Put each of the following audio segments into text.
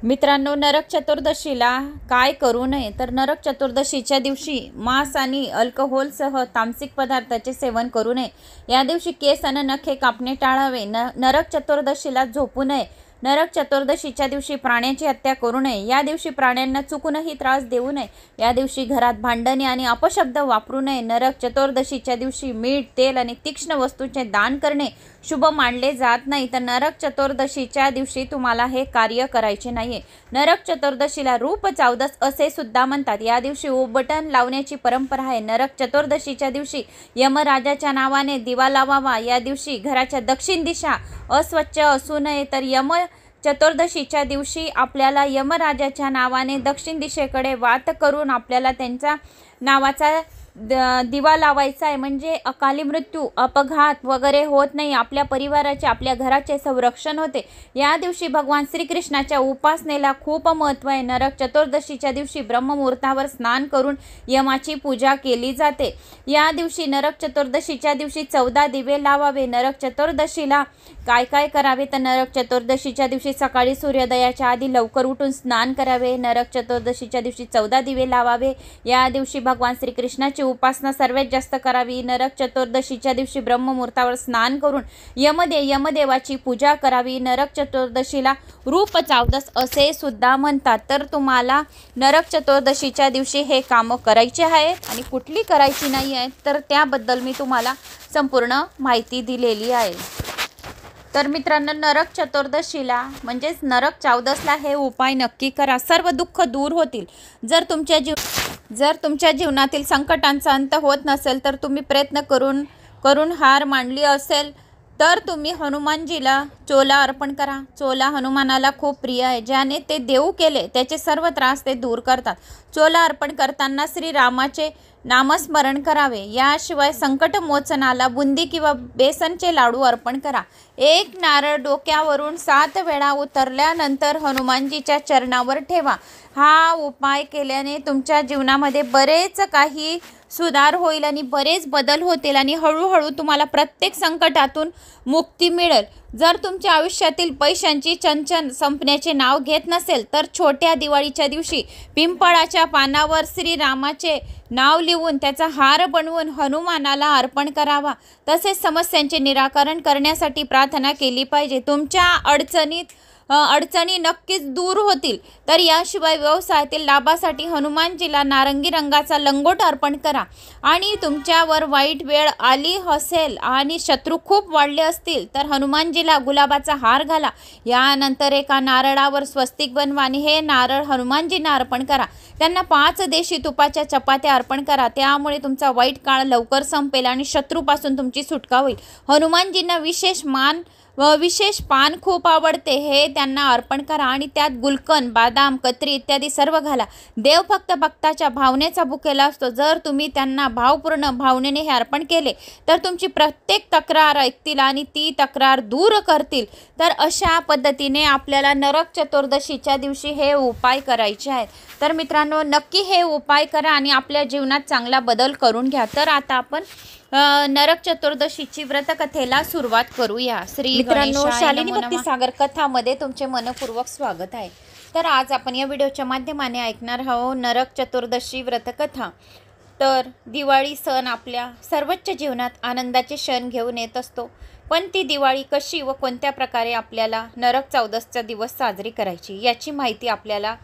मित्रांनो, नरक चतुर्दशीला काय करू नये तर नरक चतुर्दशीच्या दिवशी मांस आणि अल्कोहोलसह तामसिक पदार्थाचे सेवन करू नये। या दिवशी केस आणि नखे कापणे टाळावे। नरक चतुर्दशीला झोपू नये। नरक चतुर्दशीच्या दिवशी प्राण्यांची हत्या करू नये। या दिवशी प्राण्यांना चुकूनही त्रास देऊ नये। या दिवशी घरात भांडणे आणि अपशब्द वापरू नये। नरक चतुर्दशीच्या दिवशी मीठ, तेल आणि तीक्ष्ण वस्तूंचे दान करणे शुभ मानले जात नाही। तर नरक चतुर्दशीच्या दिवशी तुम्हाला हे कार्य करायचे नाहीये। नरक चतुर्दशीला रूप चौदस असे सुद्धा म्हणतात। या दिवशी उबटण लावण्याची परंपरा आहे। नरक चतुर्दशीच्या दिवशी यमराजाच्या नावाने दिवा लावावा। या दिवशी घराच्या दक्षिण दिशा अस्वच्छ असू नये। तर यम चतुर्दशीच्या दिवशी आपल्याला यमराजाच्या नावाने दक्षिण दिशेकडे वात करून आपल्याला त्यांच्या नावाचा दिवा लावायचा आहे। म्हणजे अकाली मृत्यू, अपघात वगैरे होत नाही। आपल्या परिवाराचे, आपल्या घराचे संरक्षण होते। या दिवशी भगवान श्रीकृष्णाच्या उपासनेला खूप महत्त्व आहे। नरक चतुर्दशीच्या दिवशी ब्रह्ममुहूर्तावर स्नान करून यमाची पूजा केली जाते। या दिवशी नरक चतुर्दशीच्या दिवशी 14 दिवे लावावे। नरक चतुर्दशीला काय काय करावे तर नरक चतुर्दशीच्या दिवशी सकाळी सूर्योदयाच्या आधी लवकर उठून स्नान करावे। नरक चतुर्दशीच्या दिवशी 14 दिवे लावावे। या दिवशी भगवान श्रीकृष्णाची उपासना सर्वात जास्त करावी। नरक चतुर्दशीच्या दिवशी ब्रह्ममुहूर्तावर स्नान करून यमदेवाची पूजा करावी। नरक चतुर्दशीला रूप चौदस असे सुद्धा म्हणतात। तर तुम्हाला नरक चतुर्दशीच्या दिवशी हे कामं करायचे आहेत आणि कुठली करायची नाही आहे तर त्याबद्दल मी तुम्हाला संपूर्ण माहिती दिलेली आहे। तर मित्रांनो, नरक चतुर्दशीला म्हणजेच नरक चौदसला हे उपाय नक्की करा, सर्व दुःख दूर होतील। जर तुमच्या जीवनातील संकटांचा अंत होत नसेल तर तुम्ही प्रयत्न करून हार मानली असेल तर तुम्ही हनुमानजीला चोला अर्पण करा। चोला हनुमानाला खूप प्रिय आहे। ज्याने ते देऊ केले त्याचे सर्व त्रास ते दूर करतात। चोला अर्पण करताना श्रीरामाचे नामस्मरण करावे। याशिवाय संकट मोचनाला बुंदी किंवा बेसनचे लाडू अर्पण करा। एक नारळ डोक्यावरून 7 वेळा उतरल्यानंतर हनुमानजीच्या चरणावर ठेवा। हा उपाय केल्याने तुमच्या जीवनामध्ये बरेच काही सुधार होईल आणि बरेच बदल होतील आणि हळूहळू तुम्हाला प्रत्येक संकटातून मुक्ती मिळेल। जर तुमच्या आयुष्यातील पैशांची चणचण संपण्याचे नाव घेत नसेल तर छोट्या दिवाळीच्या दिवशी पिंपळाच्या पानावर श्रीरामाचे नाव लिहून त्याचा हार बनवून हनुमानाला अर्पण करावा। तसेच समस्यांचे निराकरण करण्यासाठी प्रार्थना केली पाहिजे। तुमच्या अडचणी नक्कीच दूर होतील। तर याशिवाय व्यवसायातील लाभासाठी हनुमानजीला नारंगी रंगाचा लंगोट अर्पण करा। आणि तुमच्यावर वाईट वेळ आली असेल आणि शत्रू खूप वाढले असतील तर हनुमानजीला गुलाबाचा हार घाला। यानंतर एका नारळावर स्वस्तिक बनवा आणि हे नारळ हनुमानजींना अर्पण करा। त्यांना 5 देशी तुपाच्या चपात्या अर्पण करा। त्यामुळे तुमचा वाईट काळ लवकर संपेल आणि शत्रूपासून तुमची सुटका होईल। हनुमानजींना विशेष पान खूप आवडते, हे त्यांना अर्पण करा आणि त्यात गुलकंद, बदाम, कत्री इत्यादी सर्व घाला। देव फक्त भक्ताच्या भावनेचा भुकेला असतो। जर तुम्ही त्यांना भावपूर्ण भावनेने हे अर्पण केले तर तुमची प्रत्येक तक्रार ऐकतील आणि ती तक्रार दूर करतील। तर अशा पद्धतीने आपल्याला नरक चतुर्दशीच्या दिवशी हे उपाय करायचे आहेत। तर मित्रांनो, नक्की हे उपाय करा आणि आपल्या जीवनात चांगला बदल करून घ्या। तर आता आपण नरक चतुर्दशीची व्रतकथेला सुरुवात करूया। मित्रांनो, शालिनी भक्तिसागर कथामध्ये तुमचे मनपूर्वक स्वागत आहे। तर आज आपण या व्हिडिओच्या माध्यमाने ऐकणार आहोत नरक चतुर्दशी व्रतकथा। तर दिवाळी सण आपल्या सर्वच जीवनात आनंदाचे क्षण घेऊन येत असतो, पण ती दिवाळी कशी व कोणत्या प्रकारे आपल्याला नरक चौदसचा दिवस साजरी करायची याची माहिती आपल्याला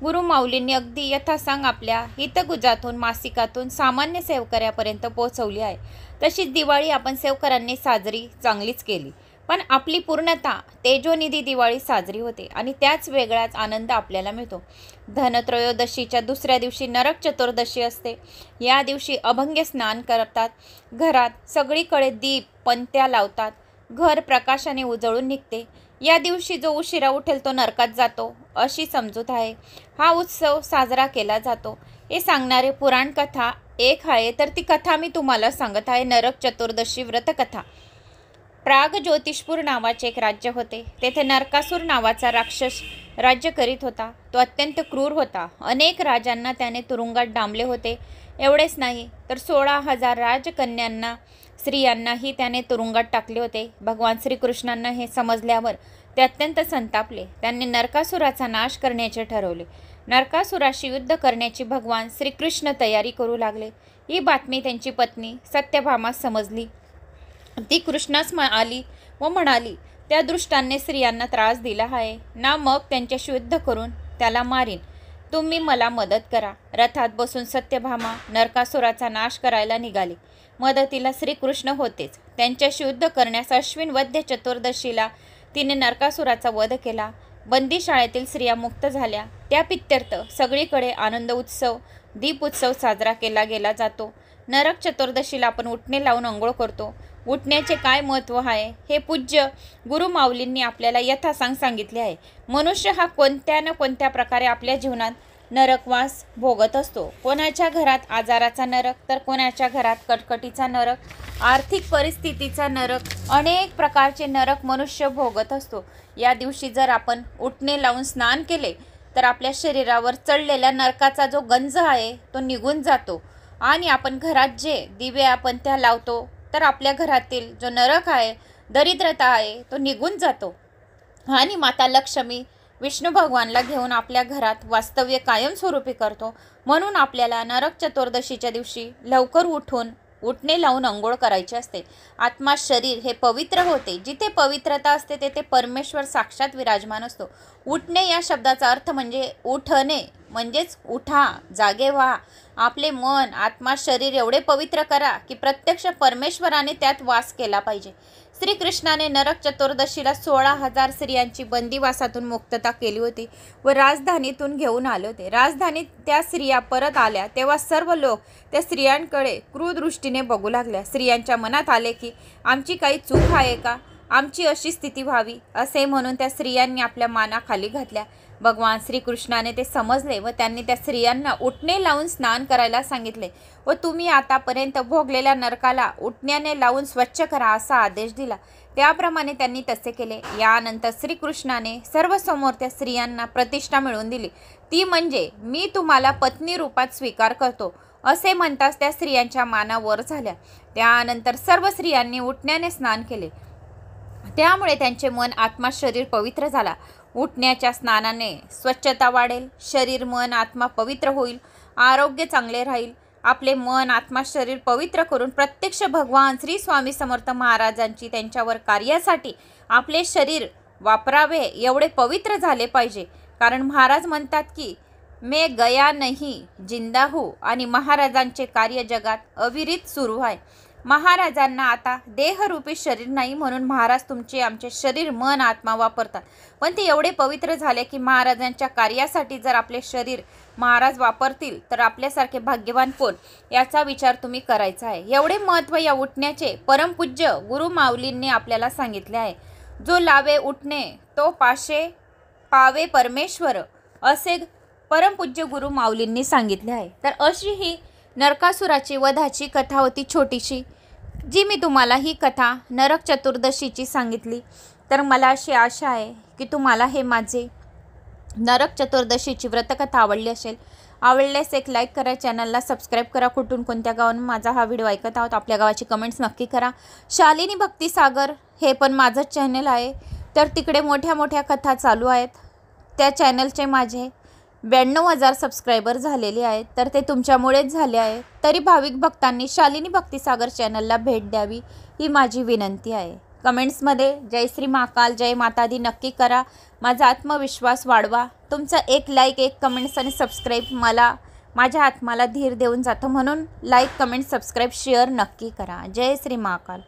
गुरु माऊलींनी अगदी यथासांग आपल्या हितगुजातून, मासिकातून सामान्य सेवकऱ्यापर्यंत पोहोचवली आहे। तशीच दिवाळी आपण सेवकरांनी साजरी चांगलीच केली, पण आपली पूर्णता तेजोनिधी दिवाळी साजरी होते आणि त्याच वेगळाच आनंद आपल्याला मिळतो। धनत्रयोदशीच्या दुसऱ्या दिवशी नरक चतुर्दशी असते। या दिवशी अभंग स्नान करतात, घरात सगळीकडे दीप पंत्या लावतात, घर प्रकाशाने उजळून निघते। या दिवशी जो उशिरा उठेल तो नरकात जातो अशी समजूत आहे। हा उत्सव साजरा केला जातो हे सांगणारे पुराण कथा एक आहे, तर ती कथा मी तुम्हाला सांगत आहे। नरक चतुर्दशी व्रतकथा। प्राग ज्योतिषपूर नावाचे एक राज्य होते। तेथे नरकासूर नावाचा राक्षस राज्य करीत होता। तो अत्यंत क्रूर होता। अनेक राजांना त्याने तुरुंगात डांबले होते। एवढेच नाही तर 16,000 राजकन्यांना, स्त्रियांनाही त्याने तुरुंगात टाकले होते। भगवान श्रीकृष्णांना हे समजल्यावर ते अत्यंत संतापले. त्यांनी नरकासुराचा नाश करण्याचे ठरवले. नरकासुराशी युद्ध करण्याची भगवान श्रीकृष्ण तयारी करू लागले. ही बातमी त्यांची पत्नी सत्यभामास समजली. ती कृष्णास आली व म्हणाली, त्या दृष्टांनी स्त्रियांना त्रास दिला आहे ना, मग त्यांच्याशी युद्ध करून त्याला मारीन. तुम्ही मला मदत करा. रथात बसून सत्यभामा नरकासुराचा नाश करायला निघाली. मदतीला श्रीकृष्ण होतेच. त्यांच्याशी युद्ध करण्यास अश्विन वद्य चतुर्दशीला तिने नरकासुराचा वध केला. बंदीशाळेतील स्त्रिया मुक्त झाल्या. त्या प्रित्यर्थ सगळीकडे आनंद उत्सव, दीप उत्सव साजरा केला गेला जातो. नरक चतुर्दशीला आपण उटणे लावून अंघोळ करतो. उटण्याचे काय महत्त्व आहे हे पूज्य गुरु माऊलींनी आपल्याला यथासांग सांगितले आहे. मनुष्य हा कोणत्या न कोणत्या प्रकारे आपल्या जीवनात नरकवास भोगत असतो. कोणाच्या घरात आजाराचा नरक, तर कोणाच्या घरात कटकटीचा नरक, आर्थिक परिस्थितीचा नरक, अनेक प्रकारचे नरक मनुष्य भोगत असतो. या दिवशी जर आपण उटणे लावून स्नान केले तर आपल्या शरीरावर चढलेल्या नरकाचा जो गंज आहे तो निघून जातो आणि आपण घरात जे दिवे आपण त्या लावतो तर आपल्या घरातील जो नरक आहे, दरिद्रता आहे, तो निघून जातो आणि माता लक्ष्मी विष्णू भगवानला घेऊन आपल्या घरात वास्तव्य कायमस्वरूपी करतो. म्हणून आपल्याला नरक चतुर्दशीच्या दिवशी लवकर उठून उटणे लावून अंघोळ करायचे असते. आत्मा शरीर हे पवित्र होते. जिथे पवित्रता असते तेथे परमेश्वर साक्षात विराजमान असतो. उठणे या शब्दाचा अर्थ म्हणजे उठणे, म्हणजेच उठा, जागे व्हा. आपले मन, आत्मा, शरीर एवढे पवित्र करा की प्रत्यक्ष परमेश्वराने त्यात वास केला पाहिजे. श्रीकृष्णाने नरक चतुर्दशीला 16,000 स्त्रियांची बंदिवासातून मुक्तता केली होती व राजधानीतून घेऊन आले होते. राजधानीत त्या स्त्रिया परत आल्या तेव्हा सर्व लोक त्या स्त्रियांकडे क्रूरदृष्टीने बघू लागल्या. स्त्रियांच्या मनात आले की आमची काही चूक आहे का, आमची अशी स्थिती व्हावी असे म्हणून त्या स्त्रियांनी आपल्या माना खाली घातल्या. भगवान श्रीकृष्णाने ते समजले व त्यांनी त्या स्त्रियांना उटणे लावून स्नान करायला सांगितले व तुम्ही आतापर्यंत भोगलेल्या नरकाला उटण्याने लावून स्वच्छ करा असा आदेश दिला. त्याप्रमाणे त्यांनी तसे केले. यानंतर श्रीकृष्णाने सर्वसमोर त्या स्त्रियांना प्रतिष्ठा मिळवून दिली. ती म्हणजे मी तुम्हाला पत्नी रूपात स्वीकार करतो असे म्हणताच त्या स्त्रियांच्या माना वर झाल्या. त्यानंतर सर्व स्त्रियांनी उटण्याने स्नान केले. त्यामुळे त्यांचे मन, आत्मा, शरीर पवित्र झाला. उठण्याच्या स्नानाने स्वच्छता वाढेल, शरीर, मन, आत्मा पवित्र होईल, आरोग्य चांगले राहील. आपले मन, आत्मा, शरीर पवित्र करून प्रत्यक्ष भगवान श्री स्वामी समर्थ महाराजांची त्यांच्यावर कार्यासाठी आपले शरीर वापरावे एवढे पवित्र झाले पाहिजे. कारण महाराज म्हणतात की मैं गया नहीं जिंदा हूँ आणि महाराजांचे कार्य जगात अविरत सुरू आहे. महाराजांना आता देहरूपी शरीर नाही म्हणून महाराज तुमचे आमचे शरीर, मन, आत्मा वापरतात. पण ते एवढे पवित्र झाले की महाराजांच्या कार्यासाठी जर आपले शरीर महाराज वापरतील तर आपल्यासारखे भाग्यवान कोण याचा विचार तुम्ही करायचा आहे. एवढे महत्त्व या उठण्याचे परमपूज्य गुरु माऊलींनी आपल्याला सांगितले आहे. जो लावे उठणे तो पावे परमेश्वर असे परमपूज्य गुरु माऊलींनी सांगितले आहे. तर अशी ही नरकासुराची वधाची कथा होती छोटीशी, जी मी तुम्हाला ही कथा नरक चतुर्दशीची सांगितली. तर मला अशी आशा आहे की तुम्हाला हे माझे नरक चतुर्दशीची व्रतकथा आवडली असेल. आवडल्यास एक लाईक करा, चॅनलला सबस्क्राईब करा. कुठून कोणत्या गावानं माझा हा व्हिडिओ ऐकत आहोत आपल्या गावाची कमेंट्स नक्की करा. शालिनी भक्तिसागर हे पण माझंच चॅनल आहे, तर तिकडे मोठ्या मोठ्या कथा चालू आहेत. त्या चॅनलचे माझे 92,000 सबस्क्रायबर झालेले आहेत, तर ते तुमच्यामुळेच झाले आहे. तरी भाविक भक्तांनी शालिनी भक्तिसागर चॅनलला भेट द्यावी ही माझी विनंती आहे. कमेंट्समध्ये जय श्री महाकाल, जय मातादी नक्की करा. माझा आत्मविश्वास वाढवा. तुमचा एक लाईक, एक कमेंट्स आणि सबस्क्राईब मला माझ्या आत्माला धीर देऊन जातं. म्हणून लाईक, कमेंट, सबस्क्राईब, शेअर नक्की करा. जय श्री महाकाल.